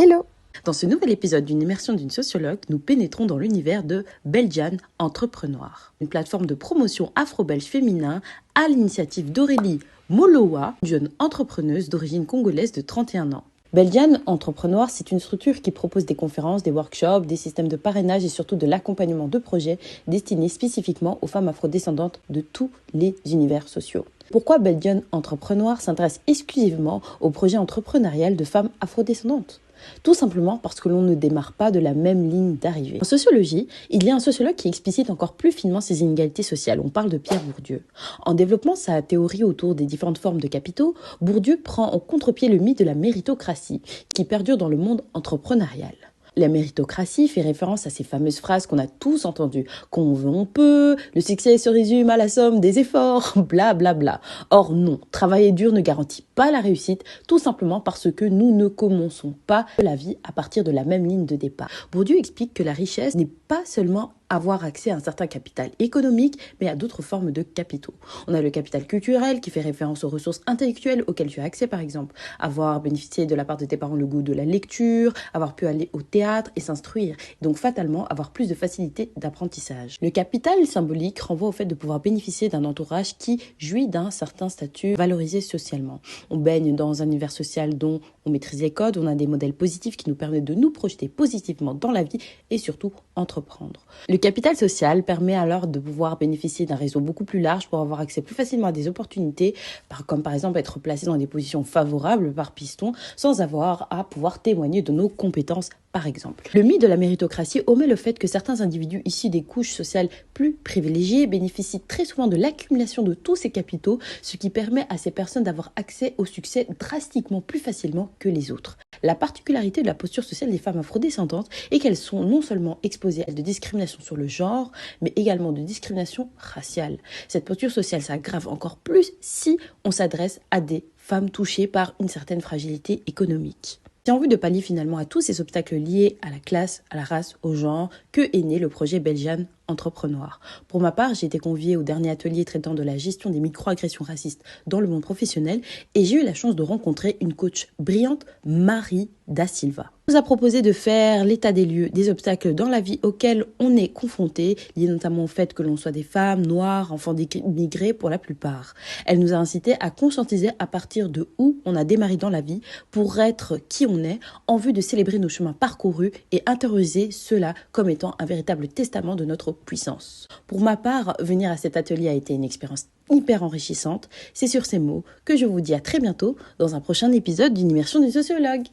Hello! Dans ce nouvel épisode d'une immersion d'une sociologue, nous pénétrons dans l'univers de Belgian Entrepreneur, une plateforme de promotion afro-belge féminin à l'initiative d'Aurélie Molowa, une jeune entrepreneuse d'origine congolaise de 31 ans. Belgian Entrepreneur, c'est une structure qui propose des conférences, des workshops, des systèmes de parrainage et surtout de l'accompagnement de projets destinés spécifiquement aux femmes afrodescendantes de tous les univers sociaux. Pourquoi Belgian Entrepreneur s'intéresse exclusivement au projet entrepreneurial de femmes afrodescendantes ? Tout simplement parce que l'on ne démarre pas de la même ligne d'arrivée. En sociologie, il y a un sociologue qui explicite encore plus finement ces inégalités sociales. On parle de Pierre Bourdieu. En développant sa théorie autour des différentes formes de capitaux, Bourdieu prend en contre-pied le mythe de la méritocratie qui perdure dans le monde entrepreneurial. La méritocratie fait référence à ces fameuses phrases qu'on a tous entendues. Qu'on veut, on peut, le succès se résume à la somme des efforts, bla bla bla. Or non, travailler dur ne garantit pas la réussite, tout simplement parce que nous ne commençons pas la vie à partir de la même ligne de départ. Bourdieu explique que la richesse n'est pas seulement avoir accès à un certain capital économique, mais à d'autres formes de capitaux. On a le capital culturel qui fait référence aux ressources intellectuelles auxquelles tu as accès, par exemple. Avoir bénéficié de la part de tes parents le goût de la lecture, avoir pu aller au théâtre et s'instruire. Donc fatalement, avoir plus de facilité d'apprentissage. Le capital symbolique renvoie au fait de pouvoir bénéficier d'un entourage qui jouit d'un certain statut valorisé socialement. On baigne dans un univers social dont on maîtrise les codes, on a des modèles positifs qui nous permettent de nous projeter positivement dans la vie et surtout entreprendre. Le capital social permet alors de pouvoir bénéficier d'un réseau beaucoup plus large pour avoir accès plus facilement à des opportunités, comme par exemple être placé dans des positions favorables par piston sans avoir à pouvoir témoigner de nos compétences par exemple. Le mythe de la méritocratie omet le fait que certains individus issus des couches sociales plus privilégiées bénéficient très souvent de l'accumulation de tous ces capitaux, ce qui permet à ces personnes d'avoir accès au succès drastiquement plus facilement que les autres. La particularité de la posture sociale des femmes afrodescendantes est qu'elles sont non seulement exposées à de discrimination sur le genre, mais également de discrimination raciale. Cette posture sociale s'aggrave encore plus si on s'adresse à des femmes touchées par une certaine fragilité économique. C'est en vue de pallier finalement à tous ces obstacles liés à la classe, à la race, au genre, que est né le projet Belgian Entrepreneur. Pour ma part, j'ai été conviée au dernier atelier traitant de la gestion des micro-agressions racistes dans le monde professionnel et j'ai eu la chance de rencontrer une coach brillante, Marie Da Silva. Elle nous a proposé de faire l'état des lieux des obstacles dans la vie auxquels on est confronté, liés notamment au fait que l'on soit des femmes, noires, enfants d'immigrés pour la plupart. Elle nous a incité à conscientiser à partir de où on a démarré dans la vie pour être qui on est, en vue de célébrer nos chemins parcourus et intérioriser cela comme étant un véritable testament de notre puissance. Pour ma part, venir à cet atelier a été une expérience hyper enrichissante. C'est sur ces mots que je vous dis à très bientôt dans un prochain épisode d'une immersion du sociologue.